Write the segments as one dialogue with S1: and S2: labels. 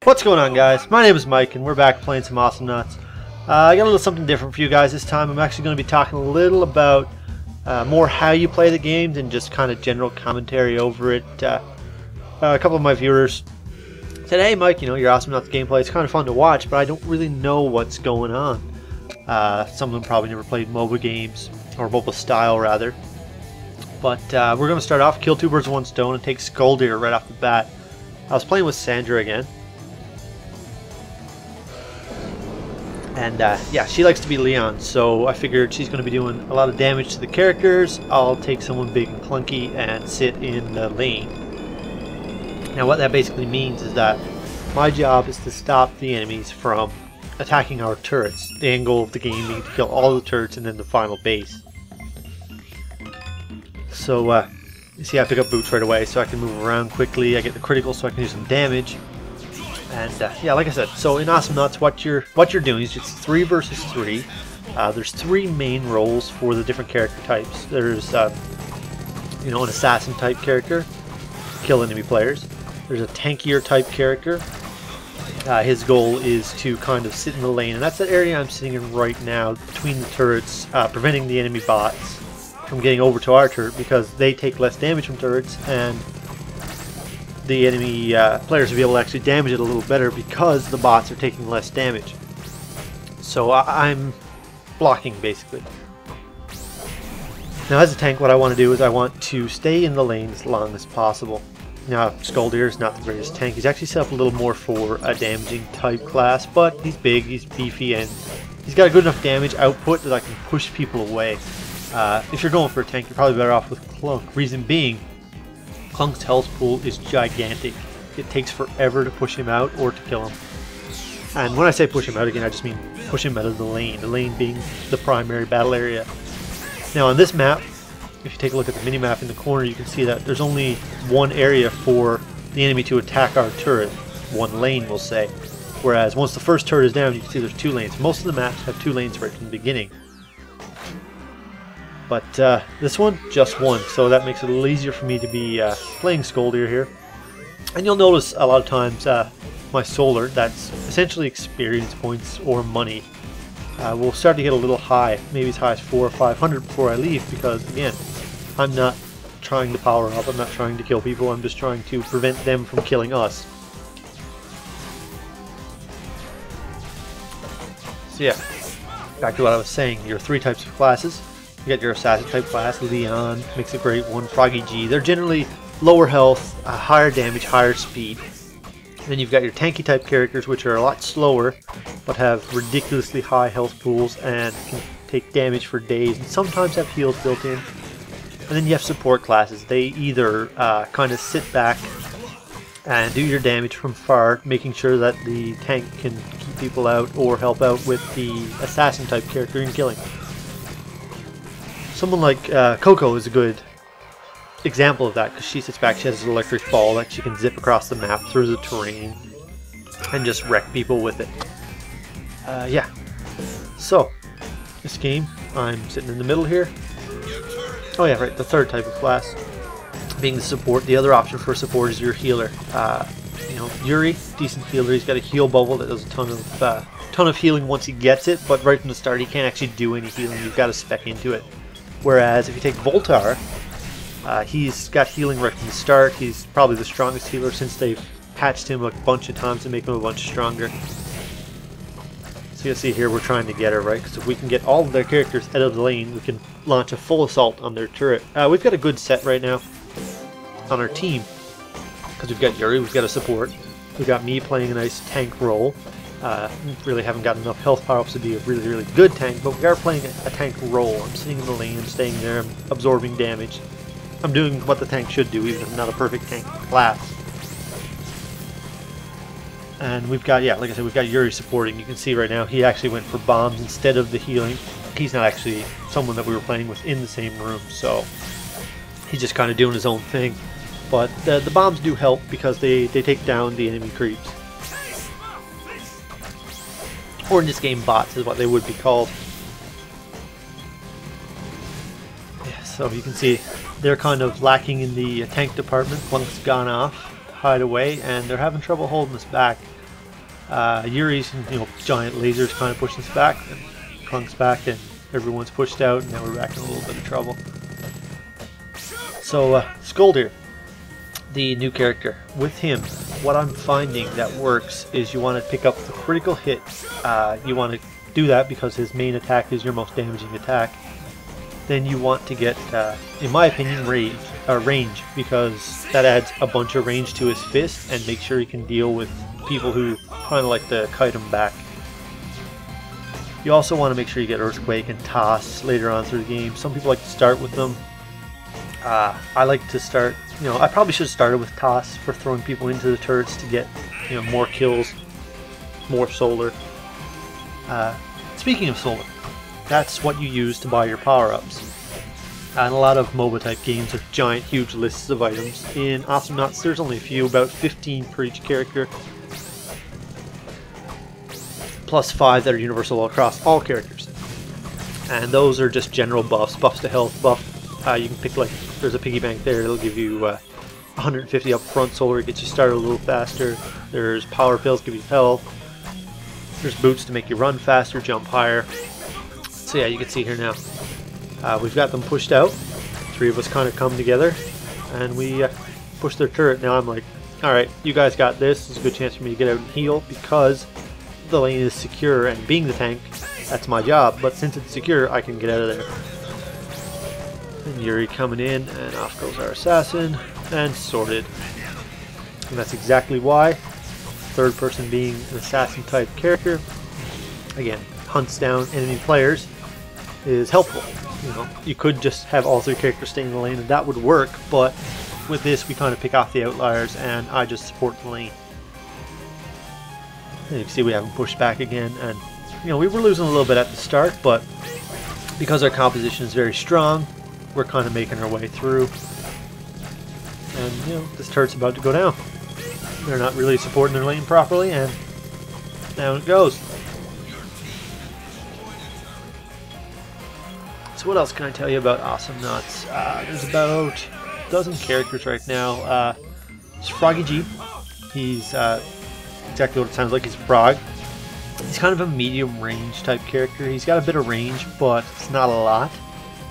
S1: What's going on, guys? My name is Mike and we're back playing some Awesomenauts. I got a little something different for you guys this time. I'm actually going to be talking a little about more how you play the game than just kind of general commentary over it. A couple of my viewers said, hey Mike, you know, your Awesomenauts gameplay is kind of fun to watch, but I don't really know what's going on. Some of them probably never played mobile games, or mobile style rather. But we're going to start off, kill two birds with one stone, and take Skoldir right off the bat. I was playing with Sandra again. And yeah, she likes to be Leon, so I figured she's going to be doing a lot of damage to the characters. I'll take someone big and clunky and sit in the lane. Now what that basically means is that my job is to stop the enemies from attacking our turrets. The end goal of the game being to kill all the turrets and then the final base. So you see I pick up boots right away so I can move around quickly. I get the critical so I can do some damage. And yeah, like I said, so in Awesomenauts, what you're doing is just 3 versus 3. There's 3 main roles for the different character types. There's you know, an assassin type character, kill enemy players. There's a tankier type character. His goal is to kind of sit in the lane, and that's the area I'm sitting in right now, between the turrets, preventing the enemy bots from getting over to our turret because they take less damage from turrets, and the enemy players will be able to actually damage it a little better because the bots are taking less damage. So I'm blocking basically. Now as a tank, what I want to do is I want to stay in the lane as long as possible. Now Skoldir is not the greatest tank. He's actually set up a little more for a damaging type class, but he's big, he's beefy, and he's got a good enough damage output that I can push people away. If you're going for a tank, you're probably better off with Clunk. Reason being, Clunk's health pool is gigantic. It takes forever to push him out or to kill him. And when I say push him out again, I just mean push him out of the lane being the primary battle area. Now on this map, if you take a look at the mini-map in the corner, you can see that there's only one area for the enemy to attack our turret. One lane, we'll say. Whereas once the first turret is down, you can see there's 2 lanes. Most of the maps have 2 lanes right from the beginning. But this one, just one, so that makes it a little easier for me to be playing Skoldir here. And you'll notice a lot of times my solar, that's essentially experience points or money, will start to get a little high, maybe as high as 400 or 500 before I leave, because again, I'm not trying to power up, I'm not trying to kill people, I'm just trying to prevent them from killing us. So yeah, back to what I was saying, your 3 types of classes. You got your assassin type class, Leon, makes a great one, Froggy G. They're generally lower health, higher damage, higher speed. Then you've got your tanky type characters, which are a lot slower, but have ridiculously high health pools and can take damage for days, and sometimes have heals built in. And then you have support classes. They either kind of sit back and do your damage from far, making sure that the tank can keep people out, or help out with the assassin type character in killing. Someone like Coco is a good example of that, because she sits back, she has an electric ball that she can zip across the map through the terrain and just wreck people with it. Yeah, so this game, I'm sitting in the middle here. Oh yeah, right, the 3rd type of class being the support. The other option for support is your healer. You know, Yuri, decent healer. He's got a heal bubble that does a ton of healing once he gets it, but right from the start he can't actually do any healing. You've got to spec into it. Whereas if you take Voltar, he's got healing right from the start. He's probably the strongest healer since they've patched him a bunch of times to make him a bunch stronger. So you'll see here we're trying to get her, right? Because if we can get all of their characters out of the lane, we can launch a full assault on their turret. We've got a good set right now on our team. Because we've got Yuri, we've got a support. We've got me playing a nice tank role. Really haven't got enough health power-ups to be a really, really good tank, but we are playing a tank role. I'm sitting in the lane, I'm staying there, I'm absorbing damage. I'm doing what the tank should do, even if I'm not a perfect tank class. And we've got, yeah, like I said, we've got Yuri supporting. You can see right now he actually went for bombs instead of the healing. He's not actually someone that we were playing with in the same room, so he's just kind of doing his own thing. But the bombs do help because they take down the enemy creeps. Or in this game, bots is what they would be called. Yeah, so you can see they're kind of lacking in the tank department. One's gone off, hide away, and they're having trouble holding us back. Yuri's, giant lasers kind of pushing us back, and Klunk's back, and everyone's pushed out, and now we're back in a little bit of trouble. So, Skoldir, the new character. With him, what I'm finding that works is you want to pick up the critical hit. You want to do that because his main attack is your most damaging attack. Then you want to get, in my opinion, range, because that adds a bunch of range to his fist and makes sure he can deal with people who kind of like to kite him back. You also want to make sure you get Earthquake and Toss later on through the game. Some people like to start with them. I like to start, I probably should have started with Toss for throwing people into the turrets to get, more kills, more solar. Speaking of solar, that's what you use to buy your power-ups. And a lot of MOBA type games have giant, huge lists of items. In Awesomenauts, there's only a few, about 15 per each character, plus 5 that are universal across all characters. And those are just general buffs, buffs to health, buff. You can pick, like, there's a piggy bank there, it'll give you 150 up front solar, it gets you started a little faster. There's power pills, give you health. There's boots to make you run faster, jump higher. So yeah, you can see here now. We've got them pushed out. 3 of us kind of come together, and we push their turret. Now I'm like, alright, you guys got this. There's a good chance for me to get out and heal, because the lane is secure, and being the tank, that's my job. But since it's secure, I can get out of there. And Yuri coming in, and off goes our assassin, and sorted. And that's exactly why. Third person being an assassin type character, again, hunts down enemy players, is helpful. You could just have all 3 characters stay in the lane and that would work, but with this we kind of pick off the outliers and I just support the lane. And you can see we haven't pushed back again, and we were losing a little bit at the start, but because our composition is very strong, we're kind of making our way through. And this turret's about to go down. They're not really supporting their lane properly, and down it goes. So what else can I tell you about Awesomenauts? There's about a dozen characters right now. There's Froggy G. He's exactly what it sounds like. He's a frog. He's kind of a medium range type character. He's got a bit of range, but it's not a lot.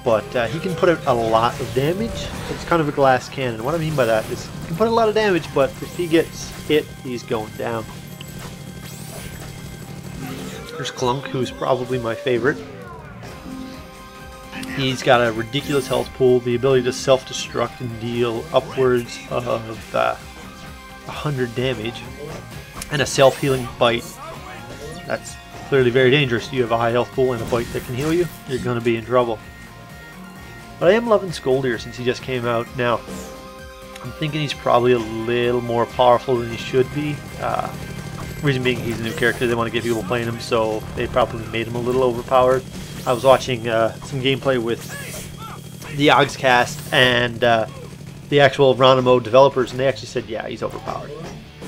S1: But he can put out a lot of damage. It's kind of a glass cannon. What I mean by that is he can put a lot of damage, but if he gets hit, he's going down. There's Klunk, who's probably my favorite. He's got a ridiculous health pool, the ability to self-destruct and deal upwards of 100 damage, and a self-healing bite. That's clearly very dangerous. You have a high health pool and a bite that can heal you, you're going to be in trouble. But I am loving Skoldir since he just came out. Now, I'm thinking he's probably a little more powerful than he should be. Reason being, he's a new character, they want to get people playing him, so they probably made him a little overpowered. I was watching some gameplay with the Ogscast and the actual Ronimo developers, and they actually said, yeah, he's overpowered.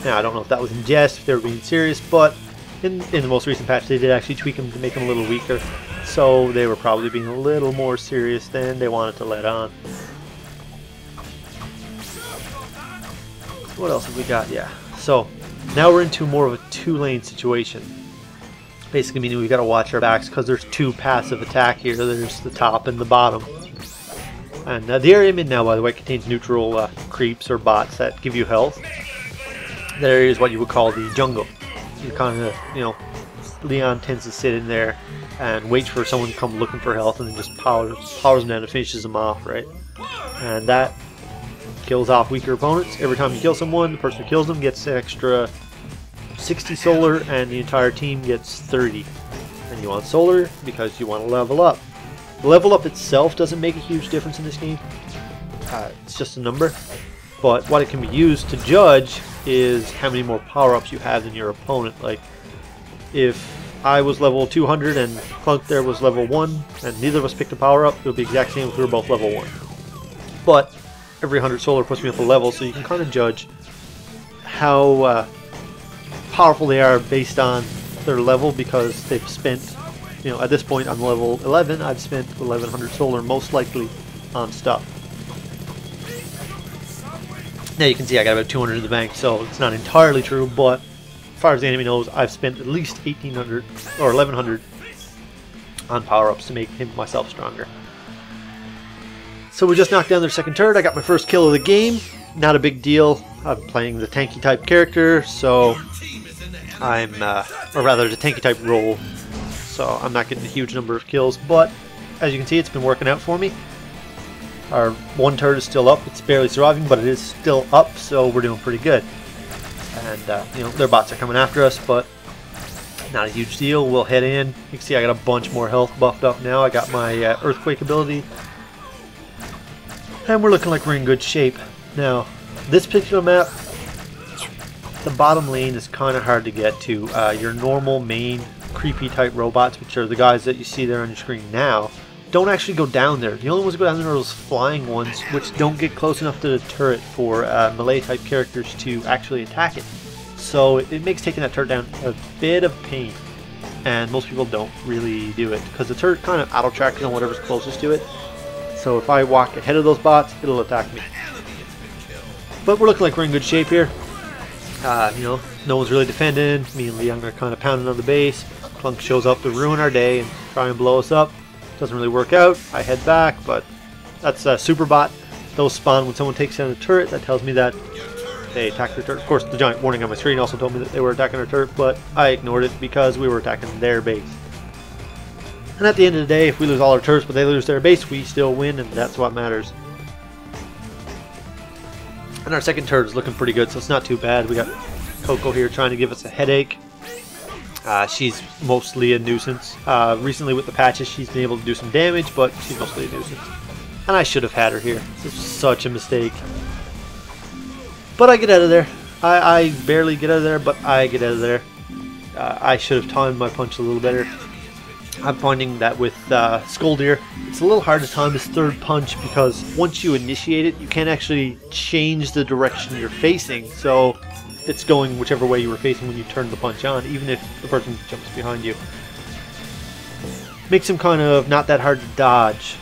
S1: Now, I don't know if that was in jest, if they were being serious, but in the most recent patch, they did actually tweak him to make him a little weaker. So they were probably being a little more serious than they wanted to let on. What else have we got? Yeah. So now we're into more of a 2-lane situation. Basically meaning we've got to watch our backs because there's 2 paths of attack here. There's the top and the bottom. And the area I'm in now, by the way, contains neutral creeps or bots that give you health. That area is what you would call the jungle. You kind of, Leon tends to sit in there and wait for someone to come looking for health and then just powers them down and finishes them off, right? And that kills off weaker opponents. Every time you kill someone, the person who kills them gets an extra 60 solar and the entire team gets 30. And you want solar because you want to level up. The level up itself doesn't make a huge difference in this game. It's just a number. But what it can be used to judge is how many more power-ups you have than your opponent. Like, if I was level 200 and Klunk there was level 1 and neither of us picked a power-up, it would be the exact same if we were both level 1. But every 100 solar puts me up a level, so you can kind of judge how powerful they are based on their level, because they've spent, at this point I'm level 11, I've spent 1100 solar most likely on stuff. Now you can see I got about 200 in the bank, so it's not entirely true, but far as the enemy knows, I've spent at least 1,800 or 1,100 on power-ups to make him myself stronger. So we just knocked down their second turret. I got my first kill of the game. Not a big deal. I'm playing the tanky type character, so I'm, or rather the tanky type role. So I'm not getting a huge number of kills, but as you can see, it's been working out for me. Our one turret is still up. It's barely surviving, but it is still up, so we're doing pretty good. And you know, their bots are coming after us, but not a huge deal. We'll head in. You can see I got a bunch more health buffed up now. I got my earthquake ability, and we're looking like we're in good shape. Now, this particular map, the bottom lane is kind of hard to get to. Your normal main creepy type robots, which are the guys that you see there on your screen now, don't actually go down there. The only ones that go down there are those flying ones, which don't get close enough to the turret for melee type characters to actually attack it. So it makes taking that turret down a bit of pain, and most people don't really do it because the turret kind of auto tracks on whatever's closest to it. So if I walk ahead of those bots, it'll attack me. But we're looking like we're in good shape here. You know, no one's really defending. Me and Leon are kind of pounding on the base. Clunk shows up to ruin our day and try and blow us up. Doesn't really work out. I head back, but that's a super bot. Those spawn when someone takes down a turret. That tells me that they attacked the turret. Of course, the giant warning on my screen also told me that they were attacking our turret, but I ignored it because we were attacking their base. And at the end of the day, if we lose all our turrets but they lose their base, we still win, and that's what matters. And our second turret is looking pretty good, so it's not too bad. We got Coco here trying to give us a headache. She's mostly a nuisance. Recently with the patches, she's been able to do some damage, but she's mostly a nuisance. And I should have had her here. This is such a mistake. But I get out of there. I barely get out of there, but I get out of there. I should have timed my punch a little better. I'm finding that with Skoldir, it's a little hard to time his third punch because once you initiate it, you can't actually change the direction you're facing. So it's going whichever way you were facing when you turn the punch on, even if the person jumps behind you. Makes him kind of not that hard to dodge,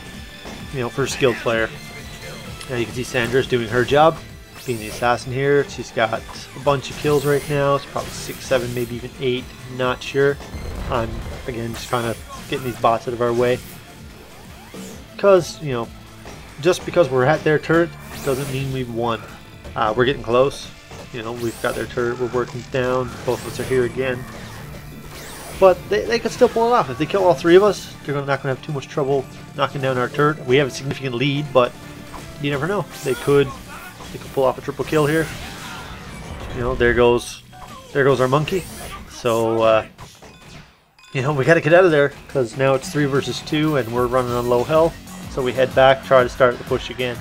S1: you know, for a skilled player. Now you can see Sandra's doing her job, being the assassin here. She's got a bunch of kills right now. It's probably 6, 7, maybe even 8, not sure. I'm, again, just kind of getting these bots out of our way. Because, you know, just because we're at their turret doesn't mean we've won. We're getting close. You know, we've got their turret, we're working down. Both of us are here again. But they could still pull it off. If they kill all three of us, they're not going to have too much trouble knocking down our turret. We have a significant lead, but you never know. They could pull off a triple kill here. You know, there goes our monkey. So, you know, we got to get out of there because now it's 3 versus 2 and we're running on low health. So we head back, try to start the push again.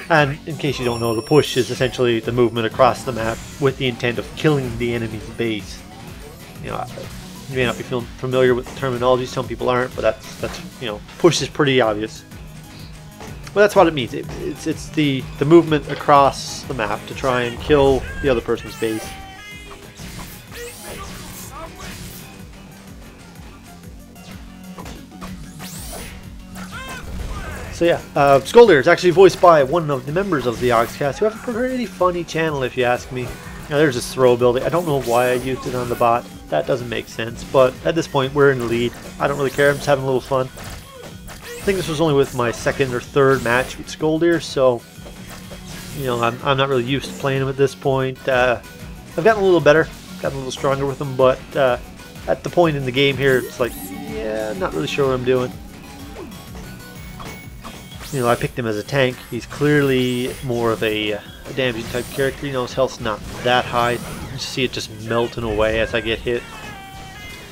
S1: And in case you don't know, the push is essentially the movement across the map with the intent of killing the enemy's base. You know, you may not be familiar with the terminology, some people aren't, but that's you know, push is pretty obvious. Well, that's what it means. It's the movement across the map to try and kill the other person's base. So yeah, Skoldir is actually voiced by one of the members of the Oxcast who have a pretty funny channel, if you ask me. Now there's this throw ability. I don't know why I used it on the bot. That doesn't make sense, but at this point we're in the lead. I don't really care, I'm just having a little fun. I think this was only with my second or third match with Skoldir, so you know, I'm not really used to playing him at this point. I've gotten a little better, gotten a little stronger with him, but at the point in the game here, it's like, yeah, I'm not really sure what I'm doing. You know, I picked him as a tank. He's clearly more of a damaging type character. You know, his health's not that high. You just see it just melting away as I get hit.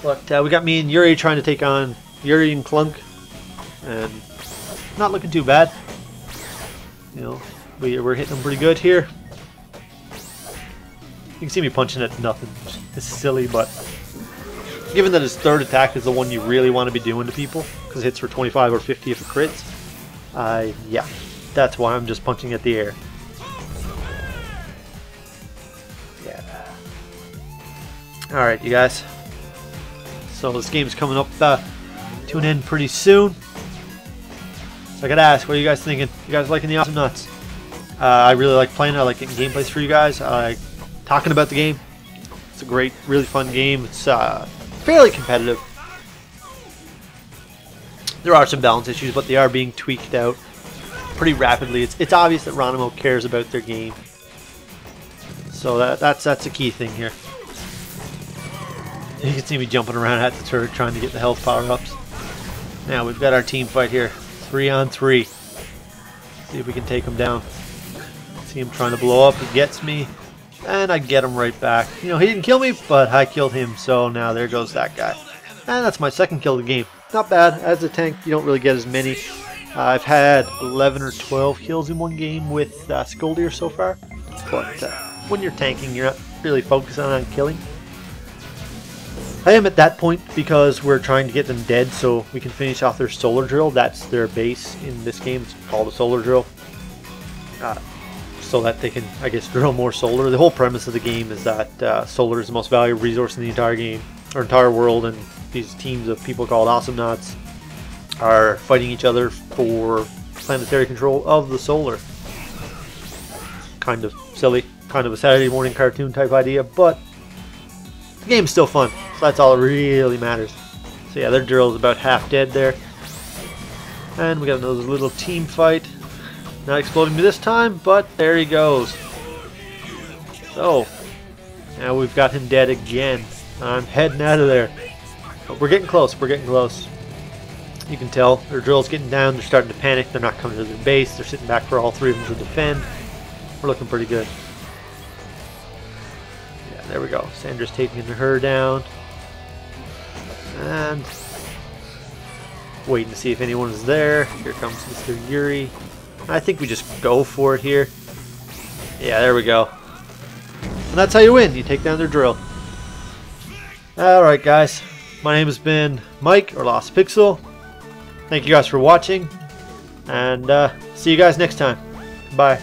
S1: But we got me and Yuri trying to take on Yuri and Clunk, and not looking too bad. You know, we're hitting them pretty good here. You can see me punching at nothing. It's silly, but given that his third attack is the one you really want to be doing to people, because it hits for 25 or 50 if it crits, yeah, that's why I'm just punching at the air. Yeah. Alright, you guys. So this game's coming up to an end pretty soon. So I gotta ask, what are you guys thinking? You guys liking the Awesomenauts? I really like playing it. I like getting gameplays for you guys. I like talking about the game. It's a great, really fun game. It's fairly competitive. There are some balance issues, but they are being tweaked out pretty rapidly. It's obvious that Ronimo cares about their game. So that's a key thing here. You can see me jumping around at the turret trying to get the health power-ups. Now we've got our team fight here. 3 on 3. See if we can take him down. See him trying to blow up. He gets me. And I get him right back. You know, he didn't kill me, but I killed him. So now there goes that guy. And that's my second kill of the game. Not bad. As a tank, you don't really get as many. I've had 11 or 12 kills in one game with Skoldir so far. But when you're tanking, you're not really focusing on killing. I am at that point because we're trying to get them dead so we can finish off their solar drill. That's their base in this game. It's called a solar drill. So that they can, I guess, drill more solar. The whole premise of the game is that solar is the most valuable resource in the entire game, or entire world, and these teams of people called Awesomenauts are fighting each other for planetary control of the solar. Kind of silly, kind of a Saturday morning cartoon type idea, but the game's still fun, so that's all that really matters. So yeah, their drill is about half dead there. And we got another little team fight. Not exploding me this time, but there he goes. So, now we've got him dead again. I'm heading out of there. But we're getting close, we're getting close. You can tell their drill's getting down, they're starting to panic, they're not coming to their base, they're sitting back for all three of them to defend. We're looking pretty good. Yeah, there we go. Sandra's taking her down. And waiting to see if anyone is there. Here comes Mr. Yuri. I think we just go for it here. Yeah, there we go. And that's how you win. You take down their drill. Alright guys. My name has been Mike, or LostPixel. Thank you guys for watching. And see you guys next time. Bye.